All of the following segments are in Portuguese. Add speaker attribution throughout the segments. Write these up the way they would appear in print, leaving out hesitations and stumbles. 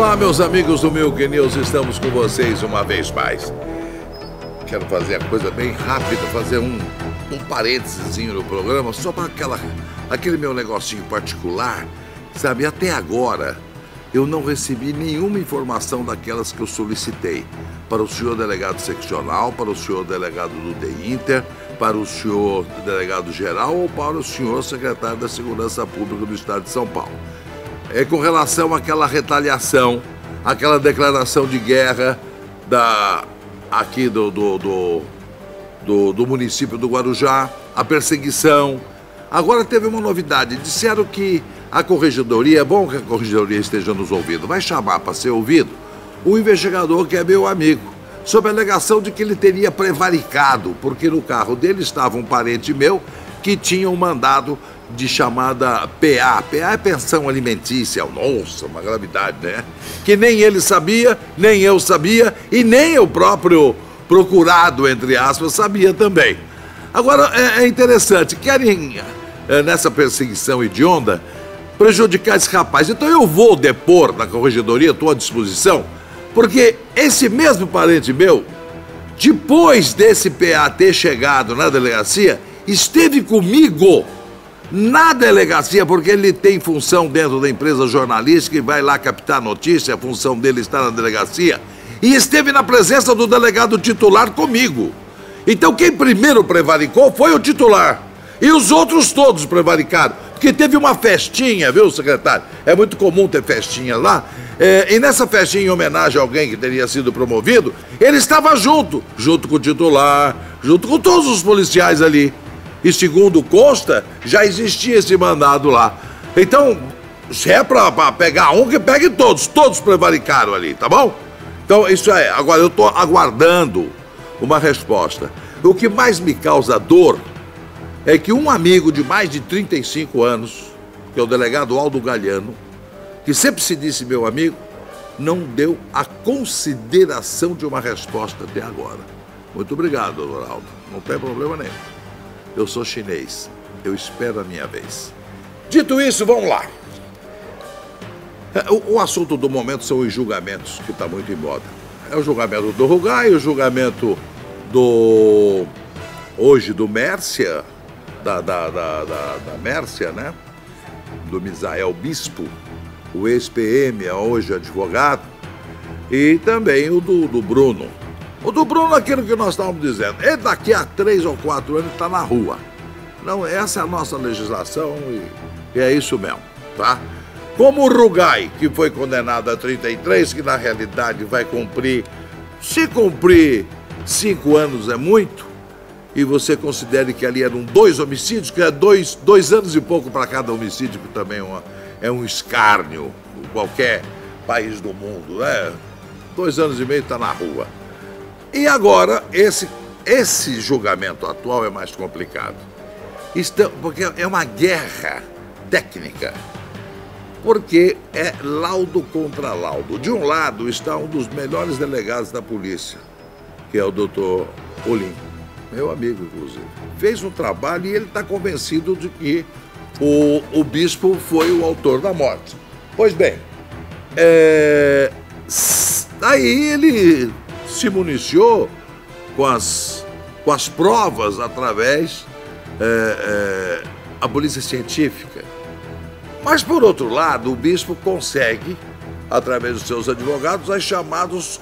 Speaker 1: Olá, meus amigos do Milk News, estamos com vocês uma vez mais. Quero fazer a coisa bem rápida, fazer um parênteses no programa, só para aquele meu negocinho particular, sabe? Até agora, eu não recebi nenhuma informação daquelas que eu solicitei para o senhor delegado seccional, para o senhor delegado do DEINTER, para o senhor delegado geral ou para o senhor secretário da Segurança Pública do Estado de São Paulo. É com relação àquela retaliação, aquela declaração de guerra aqui do município do Guarujá, a perseguição. Agora teve uma novidade, disseram que a corregedoria, é bom que a corregedoria esteja nos ouvindo, vai chamar para ser ouvido o investigador que é meu amigo, sob a alegação de que ele teria prevaricado, porque no carro dele estava um parente meu que tinha um mandado de chamada PA. PA é pensão alimentícia. Nossa, uma gravidade, né? Que nem ele sabia, nem eu sabia e nem o próprio procurado, entre aspas, sabia também. Agora, é interessante, querem, nessa perseguição hedionda, prejudicar esse rapaz. Então eu vou depor na corregedoria, estou à disposição, porque esse mesmo parente meu, depois desse PA ter chegado na delegacia, esteve comigo na delegacia, porque ele tem função dentro da empresa jornalística e vai lá captar notícia, a função dele está na delegacia, e esteve na presença do delegado titular comigo. Então quem primeiro prevaricou foi o titular, e os outros todos prevaricaram, porque teve uma festinha, viu, secretário? É muito comum ter festinha lá, e nessa festinha em homenagem a alguém que teria sido promovido, ele estava junto com o titular, junto com todos os policiais ali. E segundo consta, já existia esse mandado lá. Então, se é pra pegar um, que pegue todos. Todos prevaricaram ali, tá bom? Então, isso é. Agora, eu tô aguardando uma resposta. O que mais me causa dor é que um amigo de mais de 35 anos, que é o delegado Aldo Galhano, que sempre se disse meu amigo, não deu a consideração de uma resposta até agora. Muito obrigado, doutor Aldo. Não tem problema nenhum. Eu sou chinês, eu espero a minha vez. Dito isso, vamos lá. O assunto do momento são os julgamentos, que está muito em moda. É o julgamento do Rugai, o julgamento hoje do Mércia, da Mércia, né? Do Misael Bispo, o ex-PM, hoje advogado, e também o do Bruno. O do Bruno, aquilo que nós estávamos dizendo, ele daqui a 3 ou 4 anos está na rua. Não, essa é a nossa legislação e é isso mesmo, tá? Como o Rugai, que foi condenado a 33, que na realidade vai cumprir, se cumprir 5 anos é muito, e você considere que ali eram 2 homicídios, que é 2 anos e pouco para cada homicídio, que também é um escárnio em qualquer país do mundo, né? 2 anos e meio está na rua. E agora, esse julgamento atual é mais complicado. Porque é uma guerra técnica. Porque é laudo contra laudo. De um lado está um dos melhores delegados da polícia, que é o doutor Olim, meu amigo, inclusive. Fez um trabalho e ele está convencido de que o bispo foi o autor da morte. Pois bem, aí ele se municiou com as provas através da polícia científica. Mas, por outro lado, o bispo consegue, através dos seus advogados,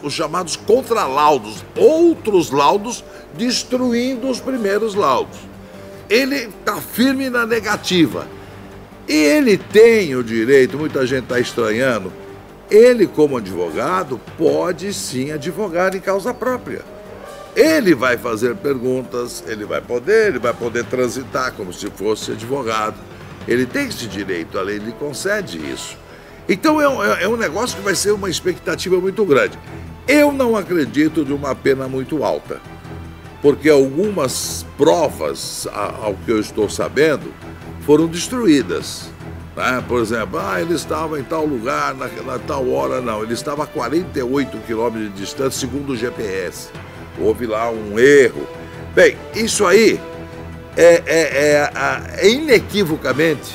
Speaker 1: os chamados contralaudos, outros laudos destruindo os primeiros laudos. Ele está firme na negativa. E ele tem o direito, muita gente está estranhando, ele, como advogado, pode sim advogar em causa própria. Ele vai fazer perguntas, ele vai poder transitar como se fosse advogado. Ele tem esse direito, a lei lhe concede isso. Então é um negócio que vai ser uma expectativa muito grande. Eu não acredito de uma pena muito alta, porque algumas provas, ao que eu estou sabendo, foram destruídas. Por exemplo, ele estava em tal lugar, na tal hora, não. Ele estava a 48 quilômetros de distância, segundo o GPS. Houve lá um erro. Bem, isso aí é inequivocamente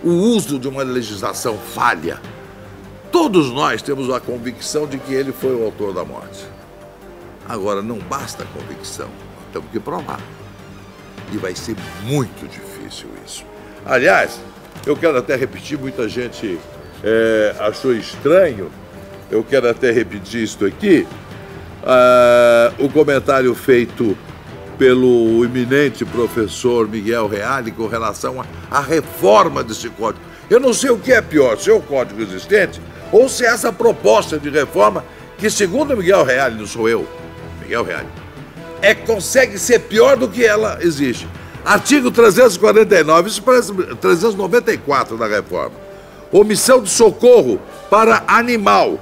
Speaker 1: o uso de uma legislação falha Todos nós temos a convicção de que ele foi o autor da morte. Agora, não basta a convicção, temos que provar. E vai ser muito difícil isso. Aliás, eu quero até repetir, muita gente achou estranho, eu quero até repetir isso aqui, o comentário feito pelo eminente professor Miguel Reale com relação à reforma desse código. Eu não sei o que é pior, se é o código existente ou se é essa proposta de reforma que, segundo Miguel Reale, não sou eu, Miguel Reale, consegue ser pior do que ela existe. Artigo 349, isso parece 394 da reforma. Omissão de socorro para animal.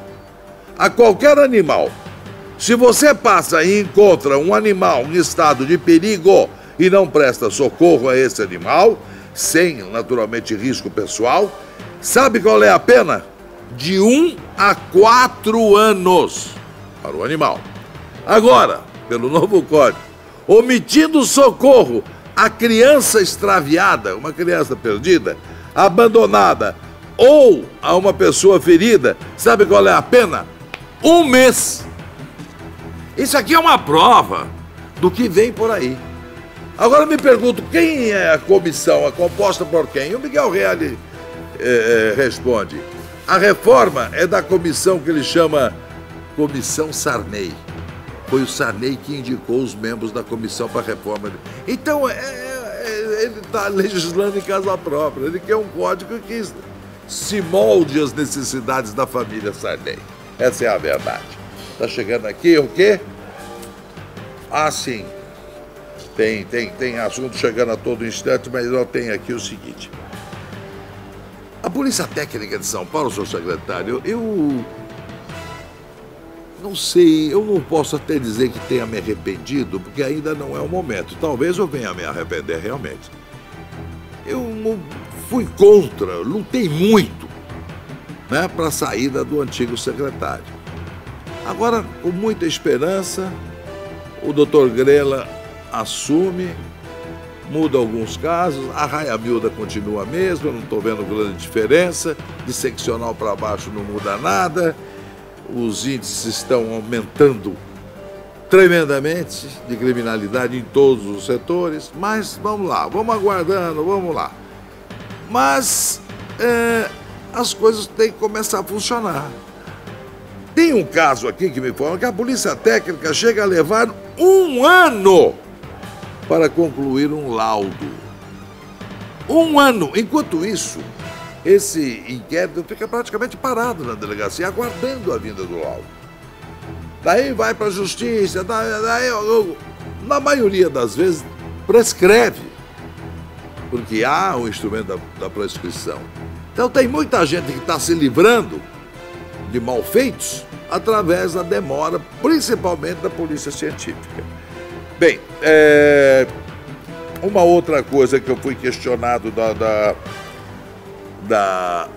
Speaker 1: A qualquer animal. Se você passa e encontra um animal em estado de perigo e não presta socorro a esse animal, sem, naturalmente, risco pessoal, sabe qual é a pena? De 1 a 4 anos para o animal. Agora, pelo novo código, omitindo socorro a criança extraviada, uma criança perdida, abandonada ou a uma pessoa ferida, sabe qual é a pena? 1 mês. Isso aqui é uma prova do que vem por aí. Agora me pergunto, quem é a comissão? É composta por quem? O Miguel Reale responde. A reforma é da comissão que ele chama Comissão Sarney. Foi o Sarney que indicou os membros da comissão para a reforma. Então, ele está legislando em casa própria. Ele quer um código que se molde às necessidades da família Sarney. Essa é a verdade. Está chegando aqui o quê? Ah, sim. Tem assunto chegando a todo instante, mas eu tenho aqui o seguinte. A Polícia Técnica de São Paulo, senhor secretário, eu não sei, eu não posso até dizer que tenha me arrependido, porque ainda não é o momento. Talvez eu venha me arrepender realmente. Eu fui contra, lutei muito, né, para a saída do antigo secretário. Agora, com muita esperança, o doutor Grela assume, muda alguns casos, a raia miúda continua a mesma, não estou vendo grande diferença, de seccional para baixo não muda nada, os índices estão aumentando tremendamente de criminalidade em todos os setores, mas vamos lá, vamos aguardando, vamos lá. Mas as coisas têm que começar a funcionar. Tem um caso aqui que me fala que a Polícia Técnica chega a levar 1 ano para concluir um laudo. 1 ano. Enquanto isso, esse inquérito fica praticamente parado na delegacia, aguardando a vinda do laudo. Daí vai para a justiça, na maioria das vezes prescreve, porque há o instrumento da prescrição. Então tem muita gente que está se livrando de malfeitos através da demora, principalmente da polícia científica. Bem, uma outra coisa que eu fui questionado da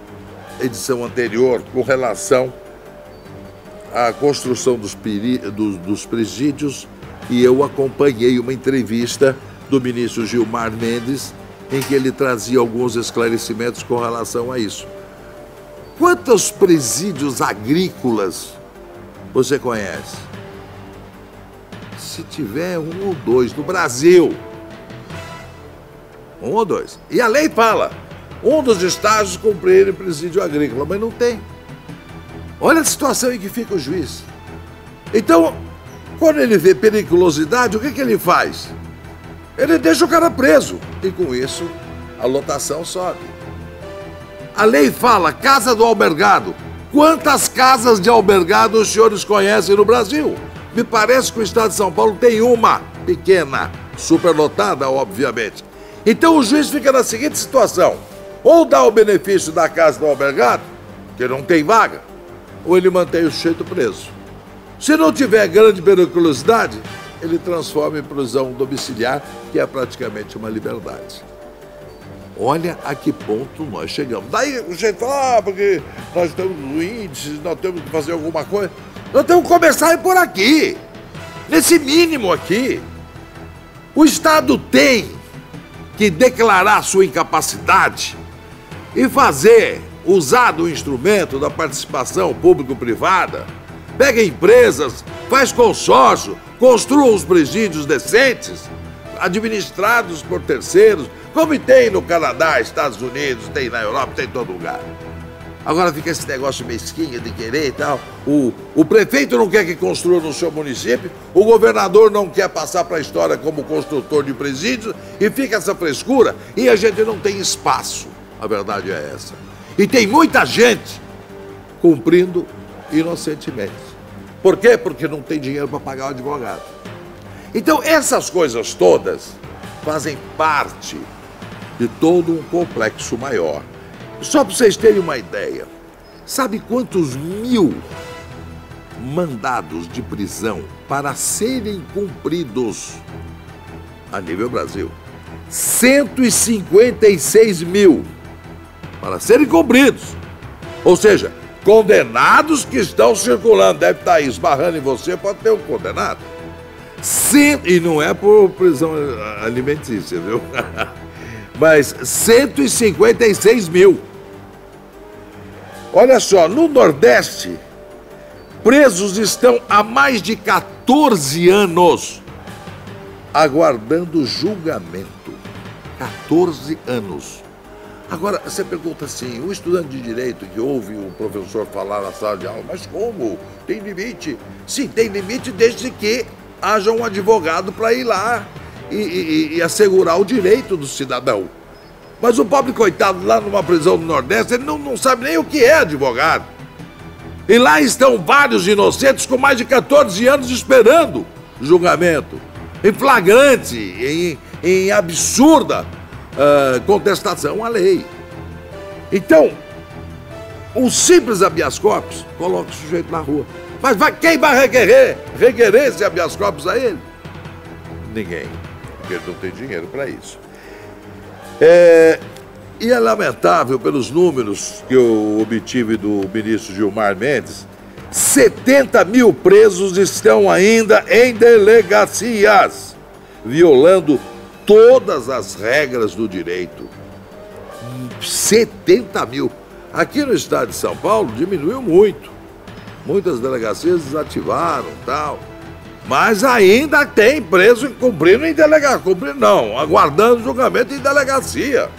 Speaker 1: edição anterior com relação à construção dos presídios, e eu acompanhei uma entrevista do ministro Gilmar Mendes em que ele trazia alguns esclarecimentos com relação a isso. Quantos presídios agrícolas você conhece? Se tiver 1 ou 2 no Brasil. 1 ou 2. E a lei fala, um dos estágios cumprir presídio agrícola, mas não tem. Olha a situação em que fica o juiz. Então, quando ele vê periculosidade, o que ele faz? Ele deixa o cara preso. E com isso, a lotação sobe. A lei fala, casa do albergado. Quantas casas de albergado os senhores conhecem no Brasil? Me parece que o estado de São Paulo tem uma pequena, superlotada, obviamente. Então o juiz fica na seguinte situação. Ou dá o benefício da casa do albergado, que não tem vaga, ou ele mantém o sujeito preso. Se não tiver grande periculosidade, ele transforma em prisão domiciliar, que é praticamente uma liberdade. Olha a que ponto nós chegamos. Daí o jeito fala, porque nós temos índices, nós temos que fazer alguma coisa. Nós temos que começar por aqui, nesse mínimo aqui. O Estado tem que declarar sua incapacidade e fazer usado o instrumento da participação público-privada, pega empresas, faz consórcio, construa os presídios decentes, administrados por terceiros, como tem no Canadá, Estados Unidos, tem na Europa, tem em todo lugar. Agora fica esse negócio mesquinho de querer e tal. O prefeito não quer que construa no seu município, o governador não quer passar para a história como construtor de presídios, e fica essa frescura, e a gente não tem espaço. A verdade é essa. E tem muita gente cumprindo inocentemente. Por quê? Porque não tem dinheiro para pagar o advogado. Então, essas coisas todas fazem parte de todo um complexo maior. Só para vocês terem uma ideia, sabe quantos mil mandados de prisão para serem cumpridos a nível Brasil? 156 mil para serem cumpridos. Ou seja, condenados que estão circulando, deve estar aí esbarrando em você, pode ter um condenado. E não é por prisão alimentícia, viu? Mas 156 mil. Olha só, no Nordeste, presos estão há mais de 14 anos aguardando julgamento. 14 anos. Agora, você pergunta assim, o estudante de Direito que ouve o professor falar na sala de aula, mas como? Tem limite? Sim, tem limite desde que haja um advogado para ir lá e assegurar o direito do cidadão. Mas o pobre coitado lá numa prisão do Nordeste, ele não sabe nem o que é advogado. E lá estão vários inocentes com mais de 14 anos esperando julgamento. Em flagrante, em absurda contestação à lei. Então, um simples habeas corpus coloca o sujeito na rua. Mas quem vai requerer esse habeas corpus a ele? Ninguém, porque ele não tem dinheiro para isso. E é lamentável, pelos números que eu obtive do ministro Gilmar Mendes, 70 mil presos estão ainda em delegacias, violando todas as regras do direito. 70 mil. Aqui no estado de São Paulo diminuiu muito. Muitas delegacias desativaram e tal. Mas ainda tem preso cumprindo em delegacia. Cumprindo não, aguardando julgamento em delegacia.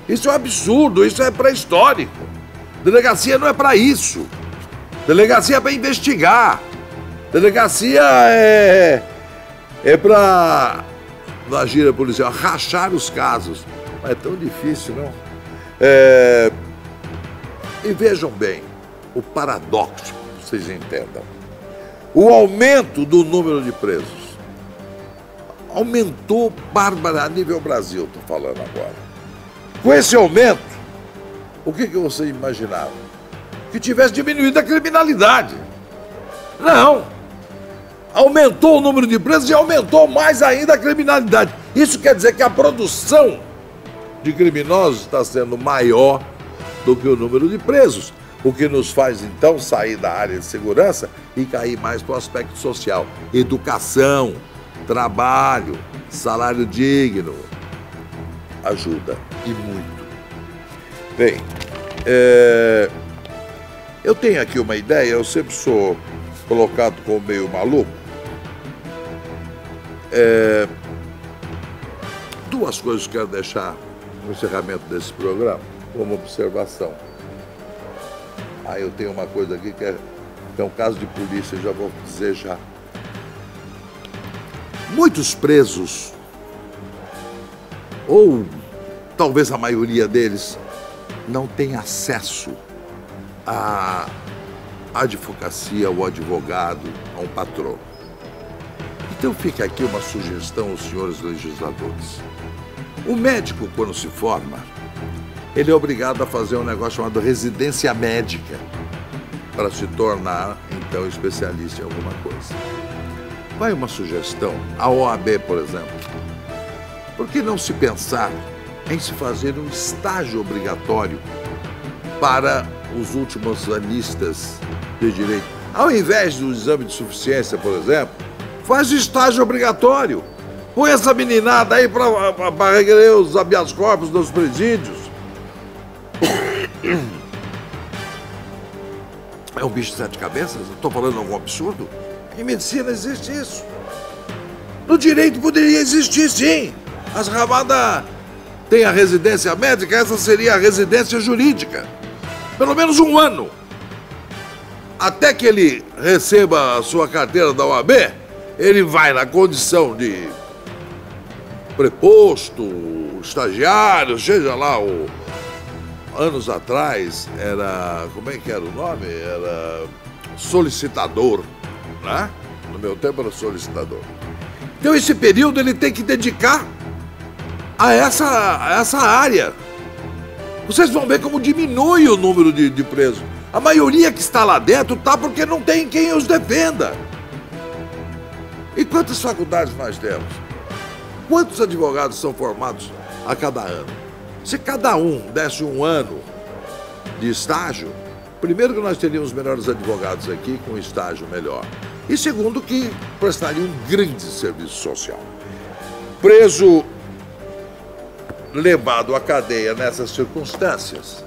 Speaker 1: Isso é um absurdo, isso é pré-histórico. Delegacia não é para isso. Delegacia é para investigar. Delegacia é para, na gíria policial, rachar os casos. Mas é tão difícil, não? E vejam bem o paradoxo, vocês entendam. O aumento do número de presos aumentou bárbara a nível Brasil, estou falando agora. Com esse aumento, o que você imaginava? Que tivesse diminuído a criminalidade. Não. Aumentou o número de presos e aumentou mais ainda a criminalidade. Isso quer dizer que a produção de criminosos está sendo maior do que o número de presos. O que nos faz, então, sair da área de segurança e cair mais para o aspecto social. Educação, trabalho, salário digno. Ajuda, e muito. Bem, eu tenho aqui uma ideia, eu sempre sou colocado como meio maluco. Duas coisas que eu quero deixar no encerramento desse programa, como observação. Eu tenho uma coisa aqui que é um caso de polícia, já vou dizer já. Muitos presos, ou talvez a maioria deles, não tem acesso à advocacia, ao advogado, a um patrão. Então fica aqui uma sugestão aos senhores legisladores. O médico, quando se forma, ele é obrigado a fazer um negócio chamado residência médica para se tornar, então, especialista em alguma coisa. Vai uma sugestão, a OAB, por exemplo. Por que não se pensar em se fazer um estágio obrigatório para os últimos anistas de direito? Ao invés do exame de suficiência, por exemplo, faz o estágio obrigatório. Põe essa meninada aí para requerer os habeas corpus dos presídios. É um bicho de 7 cabeças? Estou falando algum absurdo? Em medicina existe isso. No direito poderia existir, sim. As ramadas têm a residência médica, essa seria a residência jurídica. Pelo menos 1 ano. Até que ele receba a sua carteira da OAB, ele vai na condição de preposto, estagiário, seja lá o... Anos atrás era... Como é que era o nome? Era solicitador, né? No meu tempo era solicitador. Então esse período ele tem que dedicar a essa área. Vocês vão ver como diminui o número de presos. A maioria que está lá dentro está porque não tem quem os defenda. E quantas faculdades nós temos? Quantos advogados são formados a cada ano? Se cada um desse 1 ano de estágio, primeiro que nós teríamos melhores advogados aqui com estágio melhor. E segundo que prestaria um grande serviço social. Preso levado à cadeia nessas circunstâncias,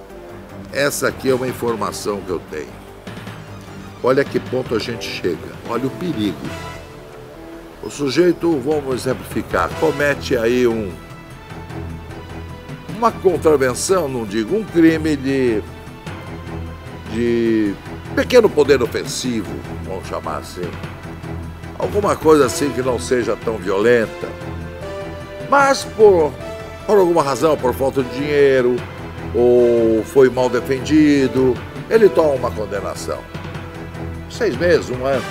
Speaker 1: essa aqui é uma informação que eu tenho. Olha a que ponto a gente chega, olha o perigo. O sujeito, vamos exemplificar, comete aí uma contravenção, não digo, um crime de pequeno poder ofensivo, vamos chamar assim. Alguma coisa assim que não seja tão violenta. Mas por alguma razão, por falta de dinheiro, ou foi mal defendido, ele toma uma condenação. 6 meses, 1 ano.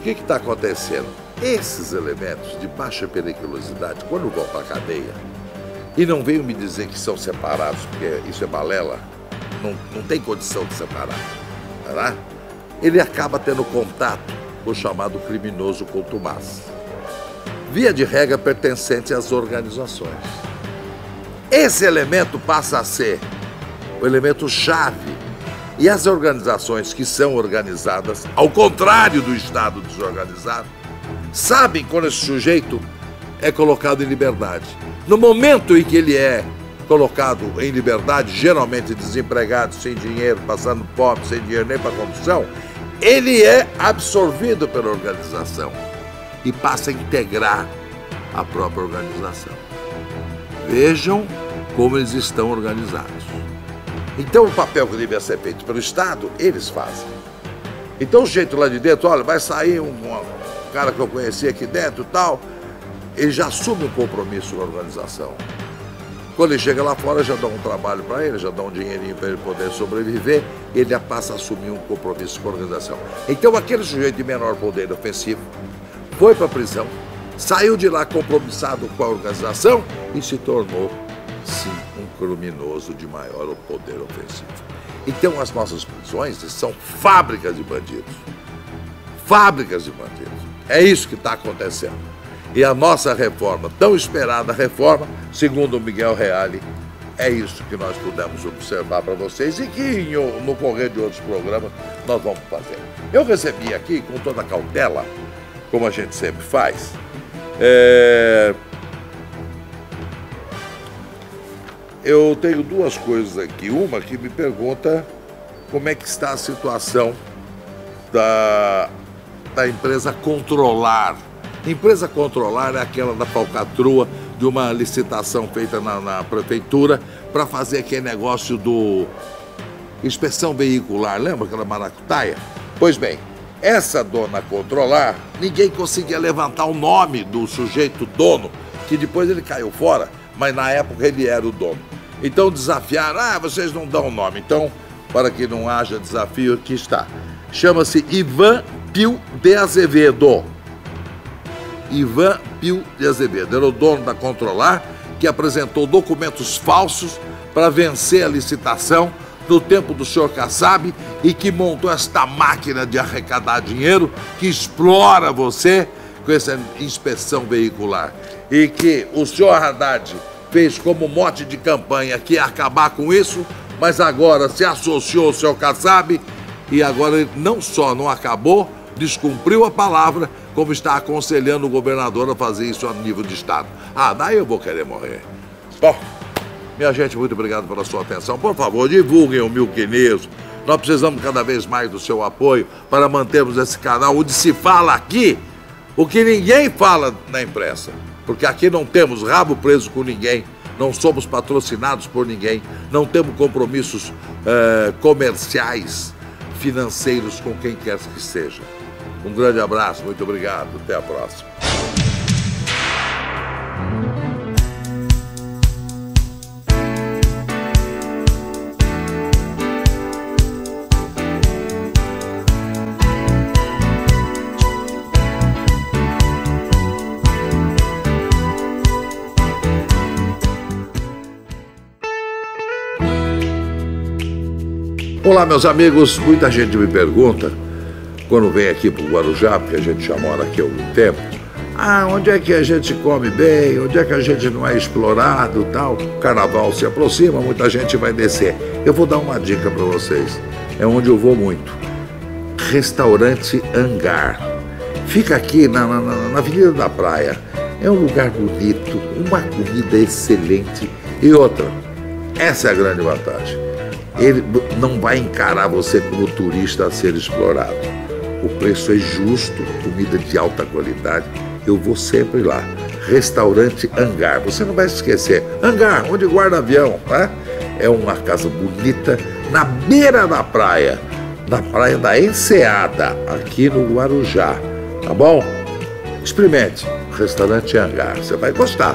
Speaker 1: O que está acontecendo? Esses elementos de baixa periculosidade, quando vão para a cadeia, e não venham me dizer que são separados, porque isso é balela, não tem condição de separar, tá? Ele acaba tendo contato com o chamado criminoso contumaz. Via de regra pertencente às organizações. Esse elemento passa a ser o elemento chave. E as organizações que são organizadas, ao contrário do Estado desorganizado, sabem quando esse sujeito é colocado em liberdade. No momento em que ele é colocado em liberdade, geralmente desempregado, sem dinheiro, passando fome, sem dinheiro nem para condução, ele é absorvido pela organização e passa a integrar a própria organização. Vejam como eles estão organizados. Então o papel que devia ser feito pelo Estado, eles fazem. Então o jeito lá de dentro, olha, vai sair um cara que eu conheci aqui dentro e tal, ele já assume um compromisso com a organização. Quando ele chega lá fora, já dá um trabalho para ele, já dá um dinheirinho para ele poder sobreviver, ele já passa a assumir um compromisso com a organização. Então aquele sujeito de menor poder ofensivo foi para a prisão, saiu de lá compromissado com a organização e se tornou, sim, um criminoso de maior poder ofensivo. Então as nossas prisões são fábricas de bandidos. Fábricas de bandidos. É isso que está acontecendo. E a nossa reforma, tão esperada reforma, segundo o Miguel Reale, é isso que nós pudemos observar para vocês e que no correr de outros programas nós vamos fazer. Eu recebi aqui, com toda a cautela, como a gente sempre faz, eu tenho 2 coisas aqui. Uma que me pergunta como é que está a situação da empresa Controlar. Empresa Controlar é aquela da falcatrua de uma licitação feita na prefeitura para fazer aquele negócio do inspeção veicular. Lembra aquela maracutaia? Pois bem, essa dona Controlar, ninguém conseguia levantar o nome do sujeito dono, que depois ele caiu fora, mas na época ele era o dono. Então desafiaram, vocês não dão o nome. Então, para que não haja desafio, aqui está. Chama-se Ivan Pio de Azevedo. Ivan Pio de Azevedo. Era o dono da Controlar, que apresentou documentos falsos para vencer a licitação no tempo do senhor Kassab e que montou esta máquina de arrecadar dinheiro que explora você com essa inspeção veicular. E que o senhor Haddad fez como mote de campanha que ia acabar com isso, mas agora se associou ao senhor Kassab e agora ele não só não acabou, descumpriu a palavra, como está aconselhando o governador a fazer isso a nível de Estado. Daí eu vou querer morrer. Bom, minha gente, muito obrigado pela sua atenção. Por favor, divulguem o Milk News, Nós precisamos cada vez mais do seu apoio para mantermos esse canal onde se fala aqui o que ninguém fala na imprensa. Porque aqui não temos rabo preso com ninguém, não somos patrocinados por ninguém, não temos compromissos comerciais, financeiros com quem quer que seja. Um grande abraço, muito obrigado, até a próxima. Olá, meus amigos. Muita gente me pergunta, quando vem aqui para o Guarujá, porque a gente já mora aqui há algum tempo, onde é que a gente come bem, onde é que a gente não é explorado, tal. O carnaval se aproxima, muita gente vai descer. Eu vou dar uma dica para vocês, é onde eu vou muito. Restaurante Hangar. Fica aqui na Avenida da Praia. É um lugar bonito, uma comida excelente. E outra, essa é a grande vantagem. Ele não vai encarar você como turista a ser explorado. O preço é justo, comida de alta qualidade. Eu vou sempre lá. Restaurante Hangar. Você não vai esquecer. Hangar, onde guarda avião, né? É uma casa bonita na beira da praia. Na praia da Enseada, aqui no Guarujá. Tá bom? Experimente. Restaurante Hangar. Você vai gostar.